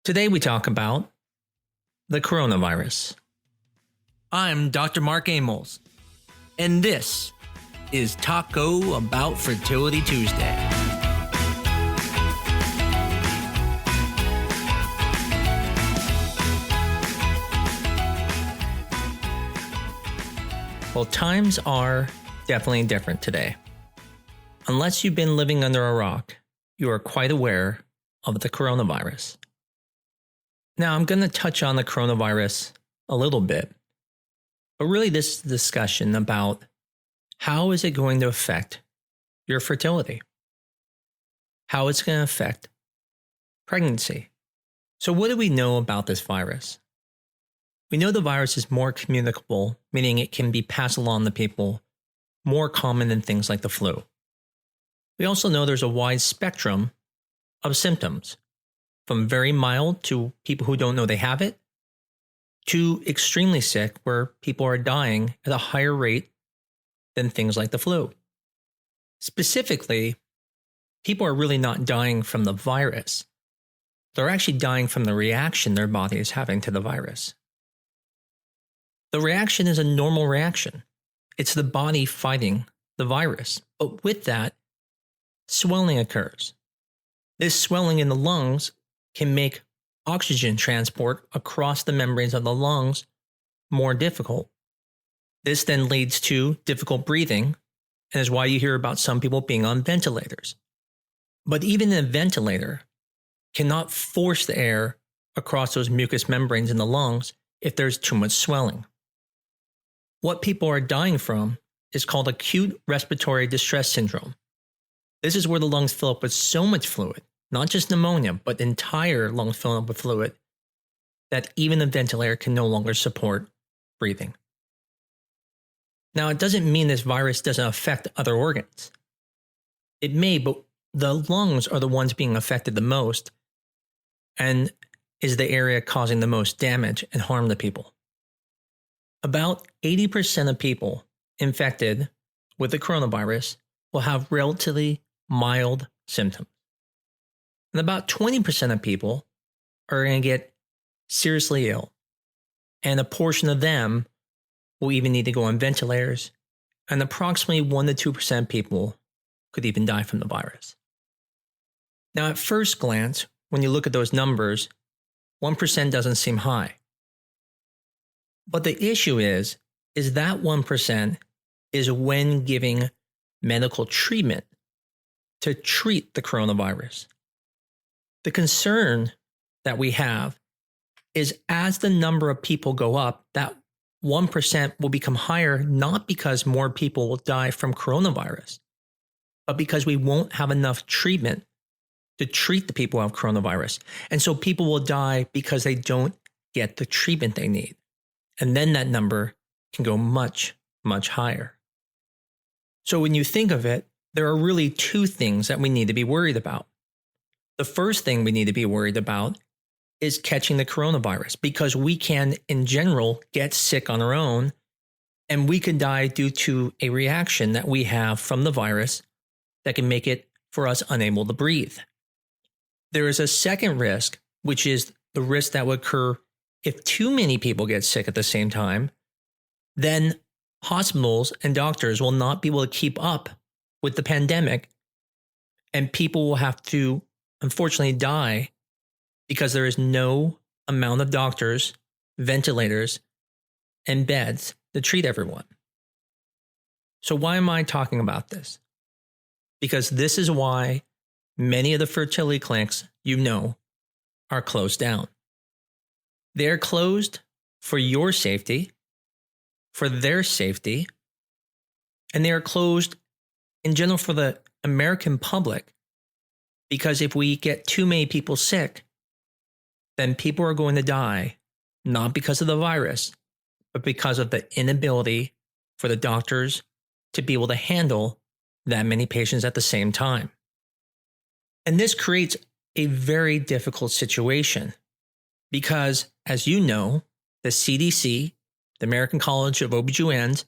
Today we talk about the coronavirus. I'm Dr. Mark Amols, and this is Taco Bout Fertility Tuesday. Well, times are definitely different today. Unless you've been living under a rock, you are quite aware of the coronavirus. Now, I'm going to touch on the coronavirus a little bit, but really this is a discussion about how is it going to affect your fertility? How it's going to affect pregnancy. So what do we know about this virus? We know the virus is more communicable, meaning it can be passed along to people, more common than things like the flu. We also know there's a wide spectrum of symptoms, from very mild to people who don't know they have it, to extremely sick where people are dying at a higher rate than things like the flu. Specifically, people are really not dying from the virus. They're actually dying from the reaction their body is having to the virus. The reaction is a normal reaction. It's the body fighting the virus. But with that, swelling occurs. This swelling in the lungs can make oxygen transport across the membranes of the lungs more difficult. This then leads to difficult breathing, and is why you hear about some people being on ventilators. But even a ventilator cannot force the air across those mucous membranes in the lungs if there's too much swelling. What people are dying from is called acute respiratory distress syndrome. This is where the lungs fill up with so much fluid, not just pneumonia, but the entire lungs filling up with fluid, that even a ventilator can no longer support breathing. Now, it doesn't mean this virus doesn't affect other organs. It may, but the lungs are the ones being affected the most and is the area causing the most damage and harm to people. About 80% of people infected with the coronavirus will have relatively mild symptoms. And about 20% of people are going to get seriously ill. And a portion of them will even need to go on ventilators. And approximately 1 to 2% of people could even die from the virus. Now, at first glance, when you look at those numbers, 1% doesn't seem high. But the issue is that 1% is when giving medical treatment to treat the coronavirus. The concern that we have is as the number of people go up, that 1% will become higher, not because more people will die from coronavirus, but because we won't have enough treatment to treat the people who have coronavirus. And so people will die because they don't get the treatment they need. And then that number can go much, much higher. So when you think of it, there are really two things that we need to be worried about. The first thing we need to be worried about is catching the coronavirus, because we can, in general, get sick on our own, and we could die due to a reaction that we have from the virus that can make it for us unable to breathe. There is a second risk, which is the risk that would occur if too many people get sick at the same time. Then hospitals and doctors will not be able to keep up with the pandemic, and people will have to, unfortunately, die because there is no amount of doctors, ventilators, and beds to treat everyone. So why am I talking about this? Because this is why many of the fertility clinics, are closed down. They're closed for your safety, for their safety, and they are closed in general for the American public, because if we get too many people sick, then people are going to die, not because of the virus, but because of the inability for the doctors to be able to handle that many patients at the same time. And this creates a very difficult situation because, as you know, the CDC, the American College of OBGYNs,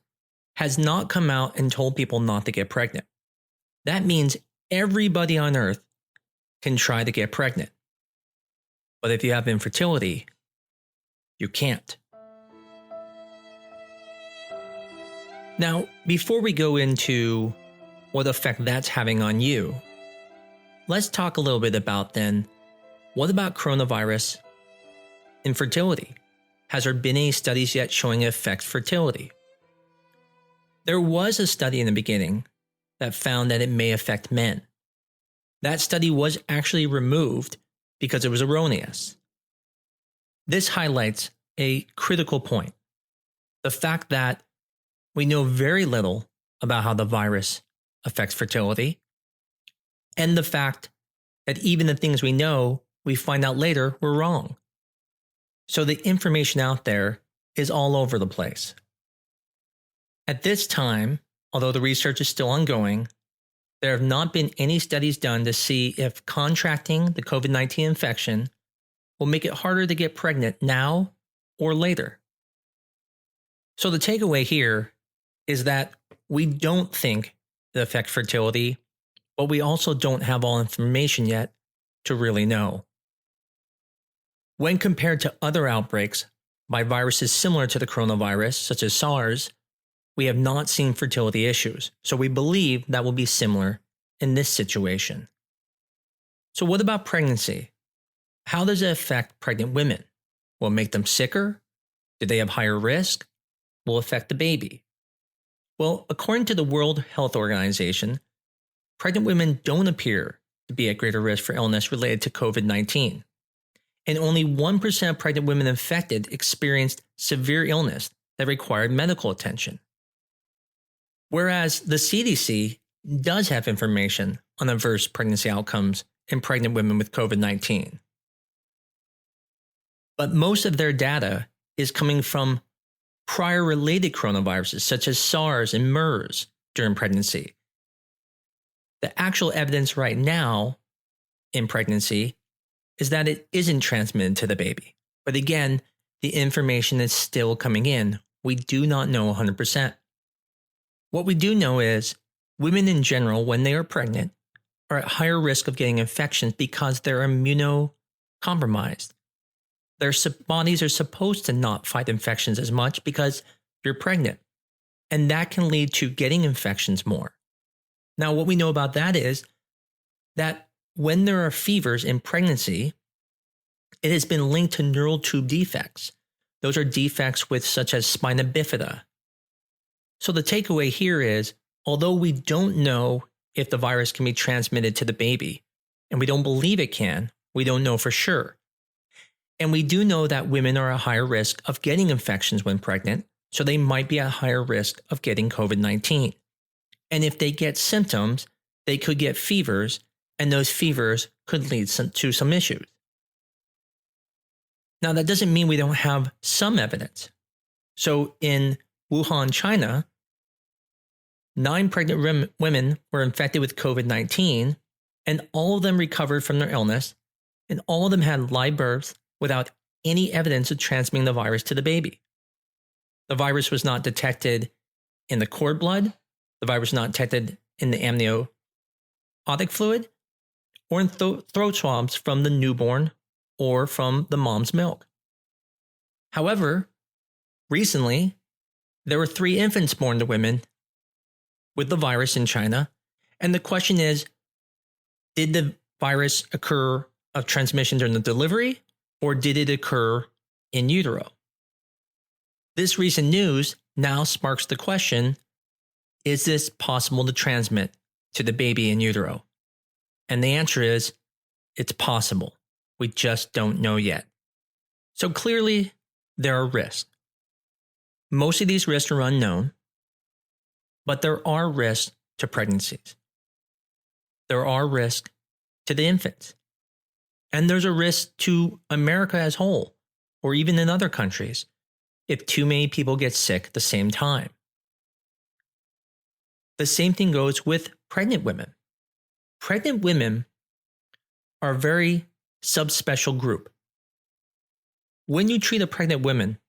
has not come out and told people not to get pregnant. That means everybody on earth can try to get pregnant. But if you have infertility, you can't. Now, before we go into what effect that's having on you, let's talk a little bit about then, what about coronavirus infertility? Has there been any studies yet showing it affects fertility? There was a study in the beginning that found that it may affect men. That study was actually removed because it was erroneous. This highlights a critical point: the fact that we know very little about how the virus affects fertility, and the fact that even the things we know, we find out later were wrong. So the information out there is all over the place. At this time, although the research is still ongoing, there have not been any studies done to see if contracting the COVID-19 infection will make it harder to get pregnant now or later. So the takeaway here is that we don't think it affects fertility, but we also don't have all information yet to really know. When compared to other outbreaks by viruses similar to the coronavirus, such as SARS, we have not seen fertility issues, so we believe that will be similar in this situation. So what about pregnancy? How does it affect pregnant women? Will it make them sicker? Do they have higher risk? Will it affect the baby? Well, according to the World Health Organization, pregnant women don't appear to be at greater risk for illness related to COVID-19. And only 1% of pregnant women infected experienced severe illness that required medical attention. Whereas the CDC does have information on adverse pregnancy outcomes in pregnant women with COVID-19. But most of their data is coming from prior related coronaviruses such as SARS and MERS during pregnancy. The actual evidence right now in pregnancy is that it isn't transmitted to the baby. But again, the information is still coming in. We do not know 100%. What we do know is women in general, when they are pregnant, are at higher risk of getting infections because they're immunocompromised. Their bodies are supposed to not fight infections as much because you're pregnant. And that can lead to getting infections more. Now, what we know about that is that when there are fevers in pregnancy, it has been linked to neural tube defects. Those are defects with such as spina bifida. So the takeaway here is, although we don't know if the virus can be transmitted to the baby, and we don't believe it can, we don't know for sure. And we do know that women are at higher risk of getting infections when pregnant, so they might be at higher risk of getting COVID-19. And if they get symptoms, they could get fevers, and those fevers could lead to some issues. Now, that doesn't mean we don't have some evidence. So in Wuhan, China, 9 pregnant women were infected with COVID-19, and all of them recovered from their illness, and all of them had live births without any evidence of transmitting the virus to the baby. The virus was not detected in the cord blood, the virus was not detected in the amniotic fluid, or in throat swabs from the newborn or from the mom's milk. However, recently, there were 3 infants born to women with the virus in China, and the question is, did the virus occur of transmission during the delivery, or did it occur in utero? This recent news now sparks the question, is this possible to transmit to the baby in utero? And the answer is, it's possible. We just don't know yet. So clearly, there are risks. Most of these risks are unknown, but there are risks to pregnancies. There are risks to the infants. And there's a risk to America as a whole, or even in other countries, if too many people get sick at the same time. The same thing goes with pregnant women. Pregnant women are a very subspecial group. When you treat a pregnant woman,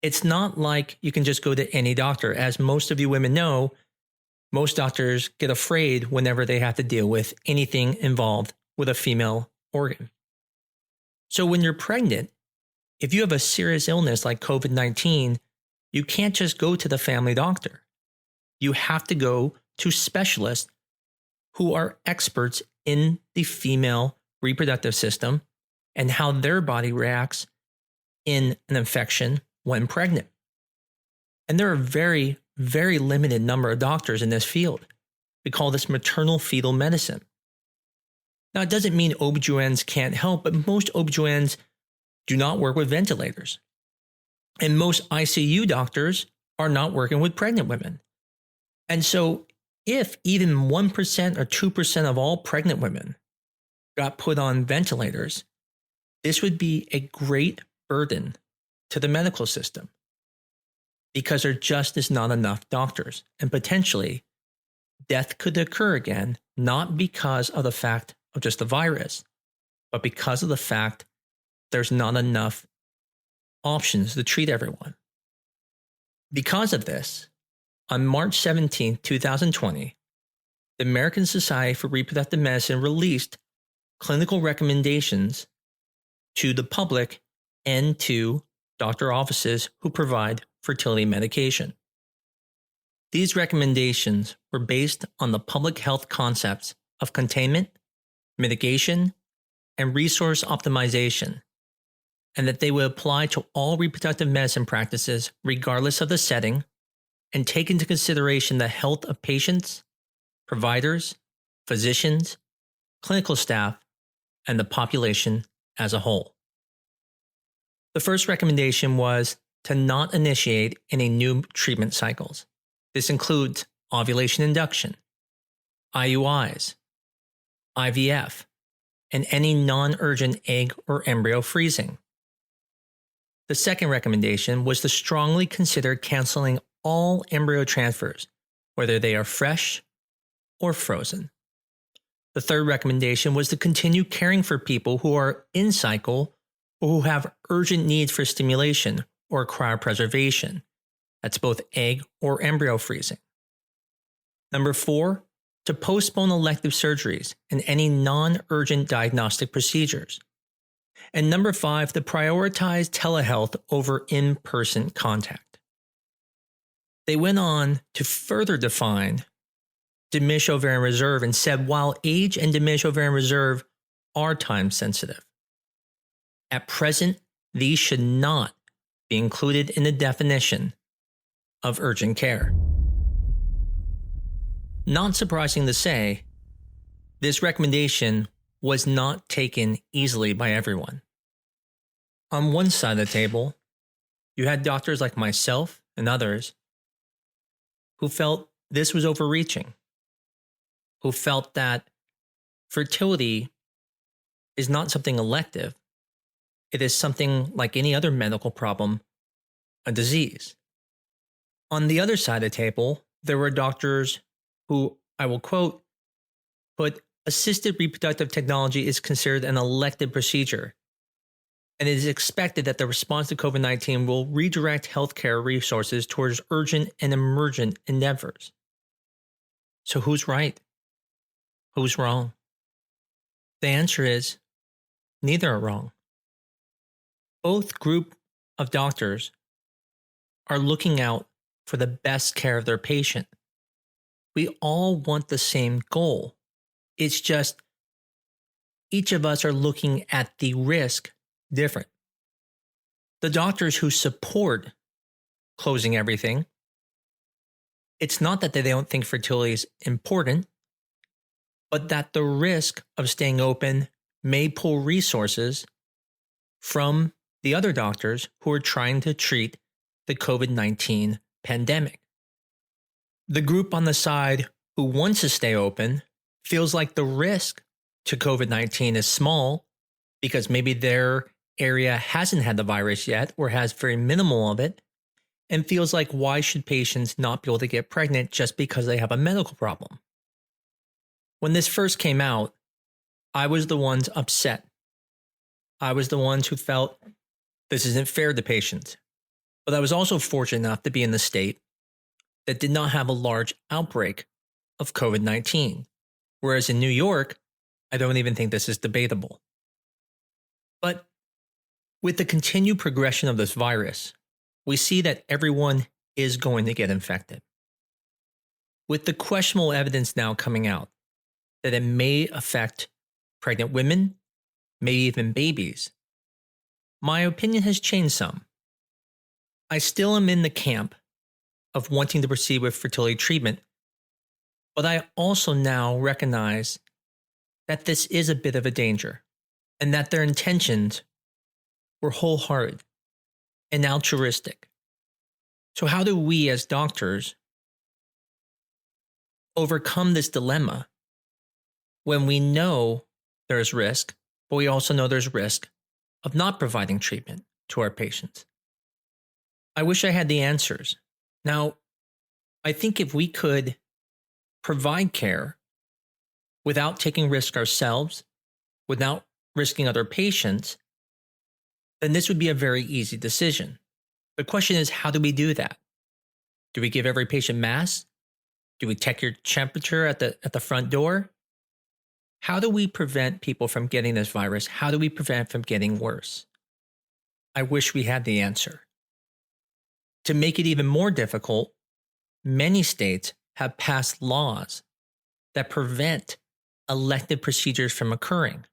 it's not like you can just go to any doctor. As most of you women know, most doctors get afraid whenever they have to deal with anything involved with a female organ. So when you're pregnant, if you have a serious illness like COVID-19, you can't just go to the family doctor. You have to go to specialists who are experts in the female reproductive system and how their body reacts in an infection when pregnant. And there are very, very limited number of doctors in this field. We call this maternal fetal medicine. Now, it doesn't mean OBGYNs can't help, but most OBGYNs do not work with ventilators. And most ICU doctors are not working with pregnant women. And so if even 1% or 2% of all pregnant women got put on ventilators, this would be a great burden to the medical system because there just is not enough doctors. And potentially, death could occur again, not because of the fact of just the virus, but because of the fact there's not enough options to treat everyone. Because of this, on March 17, 2020, the American Society for Reproductive Medicine released clinical recommendations to the public and to doctor offices who provide fertility medication. These recommendations were based on the public health concepts of containment, mitigation, and resource optimization, and that they would apply to all reproductive medicine practices regardless of the setting and take into consideration the health of patients, providers, physicians, clinical staff, and the population as a whole. The first recommendation was to not initiate any new treatment cycles. This includes ovulation induction, IUIs, IVF, and any non-urgent egg or embryo freezing. The second recommendation was to strongly consider canceling all embryo transfers, whether they are fresh or frozen. The third recommendation was to continue caring for people who are in cycle or who have urgent needs for stimulation or cryopreservation. That's both egg or embryo freezing. Number 4, to postpone elective surgeries and any non-urgent diagnostic procedures. And number 5, to prioritize telehealth over in-person contact. They went on to further define diminished ovarian reserve and said while age and diminished ovarian reserve are time sensitive, at present, these should not be included in the definition of urgent care. Not surprising to say, this recommendation was not taken easily by everyone. On one side of the table, you had doctors like myself and others who felt this was overreaching, who felt that fertility is not something elective. It is something like any other medical problem, a disease. On the other side of the table, there were doctors who, I will quote, put assisted reproductive technology is considered an elective procedure, and it is expected that the response to COVID-19 will redirect healthcare resources towards urgent and emergent endeavors. So who's right? Who's wrong? The answer is neither are wrong. Both group of doctors are looking out for the best care of their patient. We all want the same goal. It's just each of us are looking at the risk different. The doctors who support closing everything, it's not that they don't think fertility is important, but that the risk of staying open may pull resources from the other doctors who are trying to treat the COVID-19 pandemic. The group on the side who wants to stay open feels like the risk to COVID-19 is small because maybe their area hasn't had the virus yet or has very minimal of it, and feels like why should patients not be able to get pregnant just because they have a medical problem? When this first came out, I was the ones upset. I was the ones who felt this isn't fair to patients. But I was also fortunate enough to be in the state that did not have a large outbreak of COVID-19. Whereas in New York, I don't even think this is debatable. But With the continued progression of this virus, we see that everyone is going to get infected. With the questionable evidence now coming out that it may affect pregnant women, maybe even babies, my opinion has changed some. I still am in the camp of wanting to proceed with fertility treatment, but I also now recognize that this is a bit of a danger and that their intentions were wholehearted and altruistic. So, how do we as doctors overcome this dilemma when we know there's risk, but we also know there's risk of not providing treatment to our patients? I wish I had the answers. Now, I think if we could provide care without taking risk ourselves, without risking other patients, then this would be a very easy decision. The question is, how do we do that? Do we give every patient masks? Do we check your temperature at the front door? How do we prevent people from getting this virus? How do we prevent it from getting worse? I wish we had the answer. To make it even more difficult, many states have passed laws that prevent elective procedures from occurring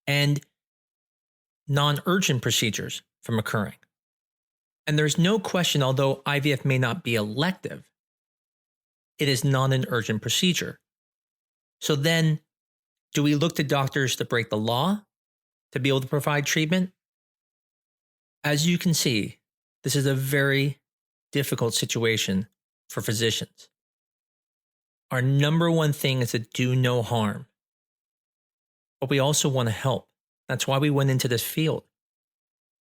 and non-urgent procedures from occurring. And there's no question, although IVF may not be elective, it is not an urgent procedure. So then, do we look to doctors to break the law to be able to provide treatment? As you can see, this is a very difficult situation for physicians. Our number one thing is to do no harm, but we also want to help. That's why we went into this field.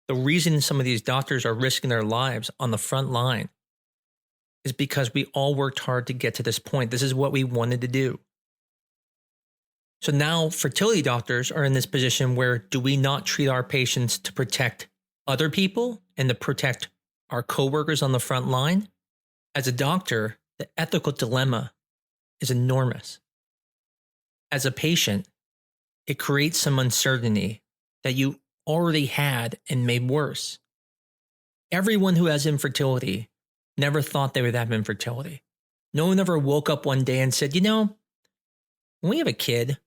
The reason some of these doctors are risking their lives on the front line is because we all worked hard to get to this point. This is what we wanted to do. So now fertility doctors are in this position where do we not treat our patients to protect other people and to protect our coworkers on the front line? As a doctor, the ethical dilemma is enormous. As a patient, it creates some uncertainty that you already had and made worse. Everyone who has infertility never thought they would have infertility. No one ever woke up one day and said, you know, when we have a kid,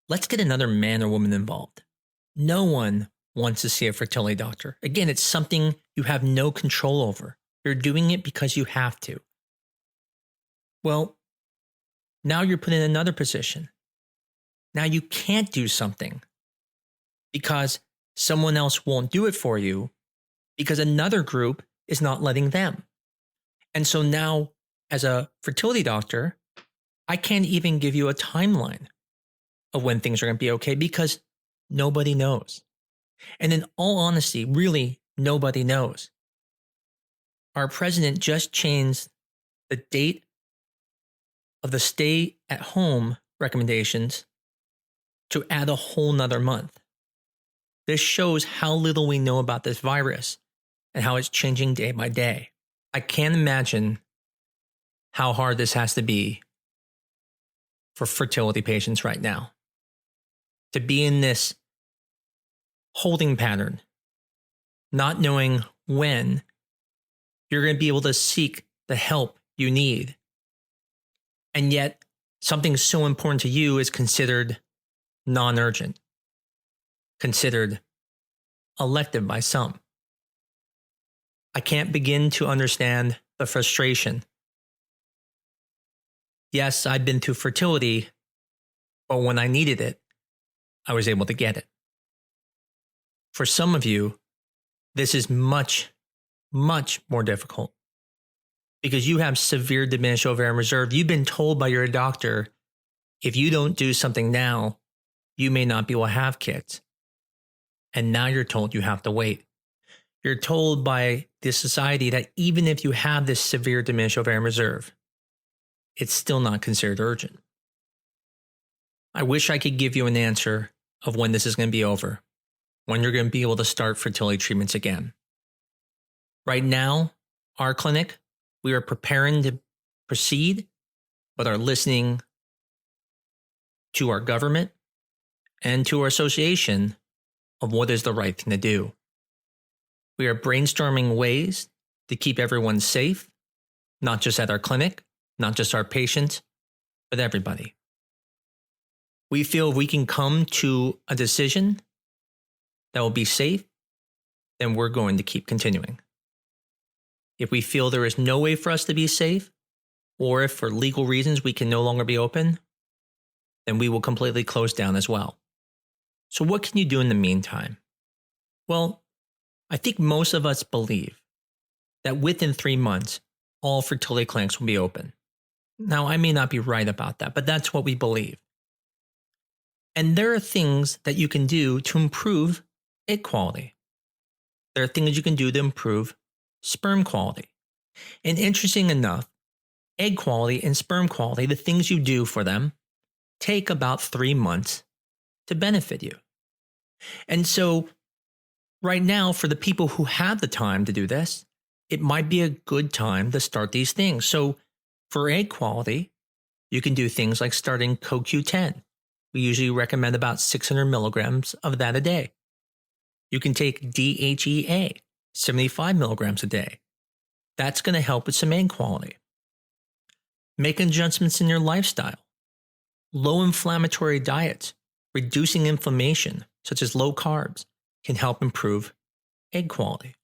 let's get another man or woman involved. No one wants to see a fertility doctor. Again, it's something you have no control over. You're doing it because you have to. Well, now you're put in another position. Now you can't do something because someone else won't do it for you because another group is not letting them. And so now, as a fertility doctor, I can't even give you a timeline of when things are going to be okay because nobody knows. And in all honesty, really, nobody knows. Our president just changed the date of the stay at home recommendations to add a whole nother month. This shows how little we know about this virus and how it's changing day by day. I can't imagine how hard this has to be for fertility patients right now. To be in this holding pattern, not knowing when you're going to be able to seek the help you need. And yet, something so important to you is considered non-urgent, considered elective by some. I can't begin to understand the frustration. Yes, I've been through fertility, but when I needed it, I was able to get it. For some of you, this is much, much more difficult because you have severe diminished ovarian reserve. You've been told by your doctor, if you don't do something now, you may not be able to have kids. And now you're told you have to wait. You're told by the society that even if you have this severe diminished ovarian reserve, it's still not considered urgent. I wish I could give you an answer of when this is going to be over, when you're going to be able to start fertility treatments again. Right now, our clinic, we are preparing to proceed, but are listening to our government and to our association of what is the right thing to do. We are brainstorming ways to keep everyone safe, not just at our clinic, not just our patients, but everybody. We feel if we can come to a decision that will be safe, then we're going to keep continuing. If we feel there is no way for us to be safe, or if for legal reasons we can no longer be open, then we will completely close down as well. So what can you do in the meantime? Well, I think most of us believe that within 3 months, all fertility clinics will be open. Now, I may not be right about that, but that's what we believe. And there are things that you can do to improve egg quality. There are things you can do to improve sperm quality. And interesting enough, egg quality and sperm quality, the things you do for them, take about 3 months to benefit you. And so right now, for the people who have the time to do this, it might be a good time to start these things. So for egg quality, you can do things like starting CoQ10. We usually recommend about 600 milligrams of that a day. You can take DHEA, 75 milligrams a day. That's going to help with some egg quality. Make adjustments in your lifestyle. Low inflammatory diets, reducing inflammation, such as low carbs, can help improve egg quality.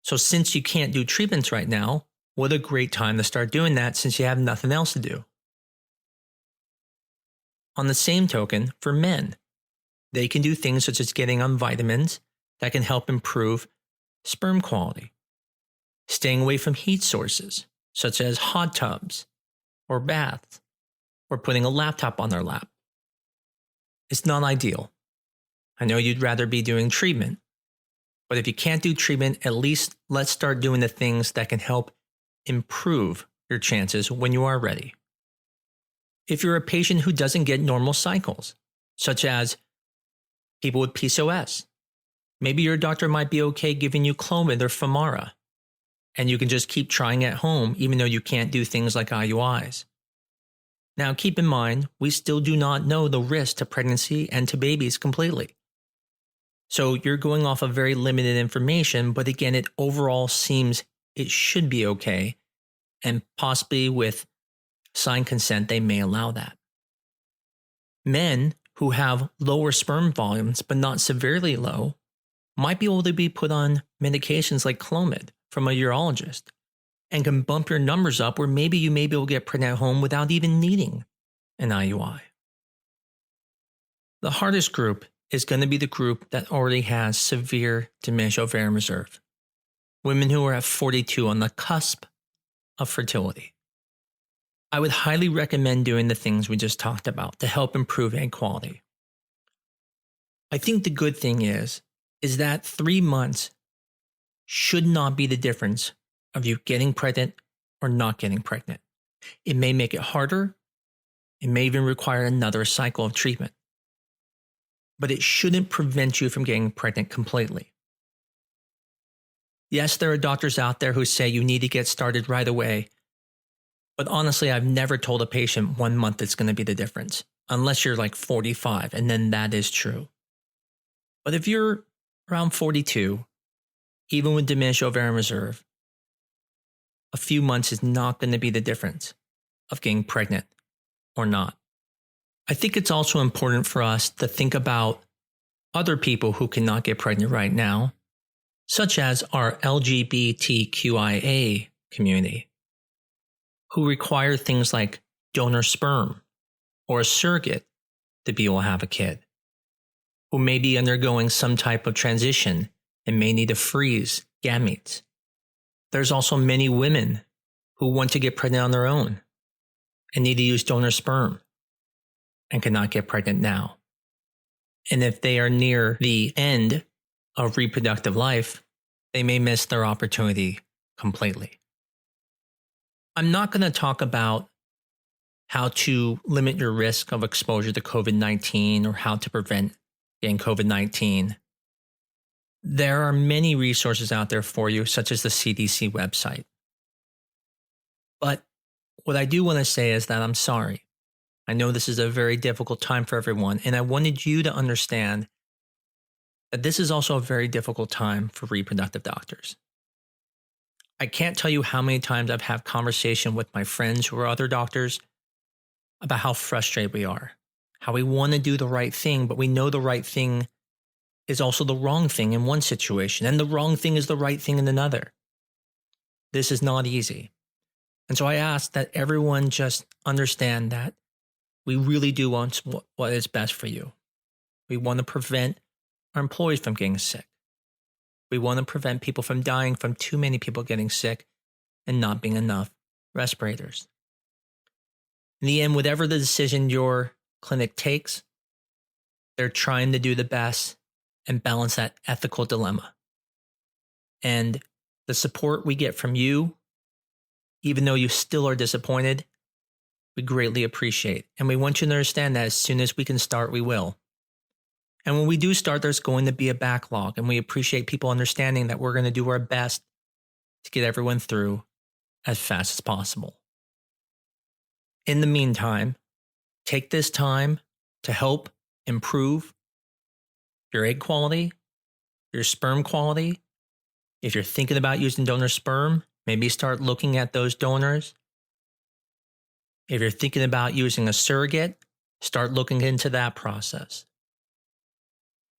So since you can't do treatments right now, what a great time to start doing that since you have nothing else to do. On the same token, for men, they can do things such as getting on vitamins that can help improve sperm quality. Staying away from heat sources, such as hot tubs or baths, or putting a laptop on their lap. It's not ideal. I know you'd rather be doing treatment, but if you can't do treatment, at least let's start doing the things that can help improve your chances when you are ready. If you're a patient who doesn't get normal cycles, such as people with PCOS, maybe your doctor might be okay giving you Clomid or Femara, and you can just keep trying at home even though you can't do things like IUIs. Now keep in mind, we still do not know the risk to pregnancy and to babies completely. So you're going off of very limited information, but again, it overall seems it should be okay, and possibly with signed consent, they may allow that. Men who have lower sperm volumes, but not severely low, might be able to be put on medications like Clomid from a urologist and can bump your numbers up where maybe you may be able to get pregnant at home without even needing an IUI. The hardest group is going to be the group that already has severe diminished ovarian reserve. Women who are at 42 on the cusp of fertility. I would highly recommend doing the things we just talked about to help improve egg quality. I think the good thing is that 3 months should not be the difference of you getting pregnant or not getting pregnant. It may make it harder. It may even require another cycle of treatment. But it shouldn't prevent you from getting pregnant completely. Yes, there are doctors out there who say you need to get started right away. But honestly, I've never told a patient 1 month is going to be the difference, unless you're like 45, and then that is true. But if you're around 42, even with diminished ovarian reserve, a few months is not going to be the difference of getting pregnant or not. I think it's also important for us to think about other people who cannot get pregnant right now, such as our LGBTQIA community, who require things like donor sperm or a surrogate to be able to have a kid, who may be undergoing some type of transition and may need to freeze gametes. There's also many women who want to get pregnant on their own and need to use donor sperm and cannot get pregnant now. And if they are near the end of reproductive life, they may miss their opportunity completely. I'm not going to talk about how to limit your risk of exposure to COVID-19 or how to prevent getting COVID-19. There are many resources out there for you, such as the CDC website. But what I do want to say is that I'm sorry. I know this is a very difficult time for everyone, and I wanted you to understand But this is also a very difficult time for reproductive doctors. I can't tell you how many times I've had conversation with my friends who are other doctors about how frustrated we are, how we want to do the right thing, but we know the right thing is also the wrong thing in one situation, and the wrong thing is the right thing in another. This is not easy. And so I ask that everyone just understand that we really do want what is best for you. We want to prevent our employees from getting sick. We want to prevent people from dying from too many people getting sick and not being enough respirators. In the end, whatever the decision your clinic takes, they're trying to do the best and balance that ethical dilemma. And the support we get from you, even though you still are disappointed, we greatly appreciate. And we want you to understand that as soon as we can start, we will. And when we do start, there's going to be a backlog, and we appreciate people understanding that we're going to do our best to get everyone through as fast as possible. In the meantime, take this time to help improve your egg quality, your sperm quality. If you're thinking about using donor sperm, maybe start looking at those donors. If you're thinking about using a surrogate, start looking into that process.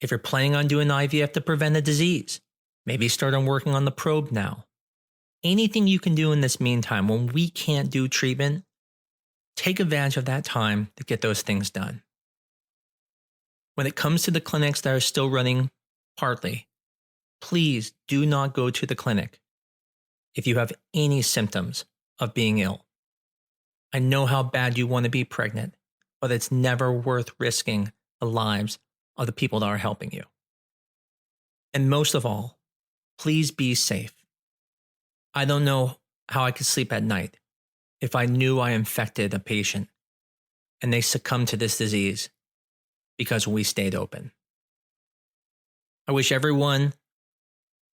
If you're planning on doing IVF to prevent a disease, maybe start on working on the probe now. Anything you can do in this meantime, when we can't do treatment, take advantage of that time to get those things done. When it comes to the clinics that are still running partly, please do not go to the clinic if you have any symptoms of being ill. I know how bad you want to be pregnant, but it's never worth risking the lives of the people that are helping you. And most of all, please be safe. I don't know how I could sleep at night if I knew I infected a patient and they succumbed to this disease because we stayed open. I wish everyone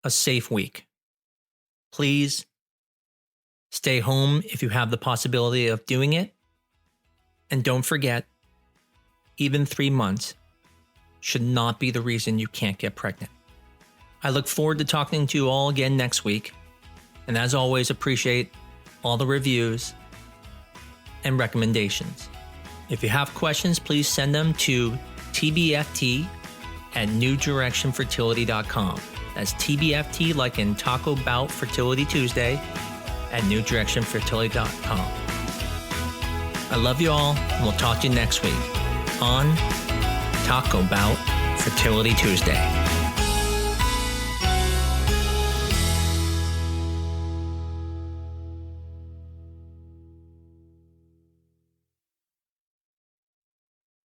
a safe week. Please stay home if you have the possibility of doing it. And don't forget, even 3 months should not be the reason you can't get pregnant. I look forward to talking to you all again next week. And as always, appreciate all the reviews and recommendations. If you have questions, please send them to tbft@newdirectionfertility.com. That's TBFT like in Taco Bout Fertility Tuesday at newdirectionfertility.com. I love you all, and we'll talk to you next week on Taco Bout Fertility Tuesday.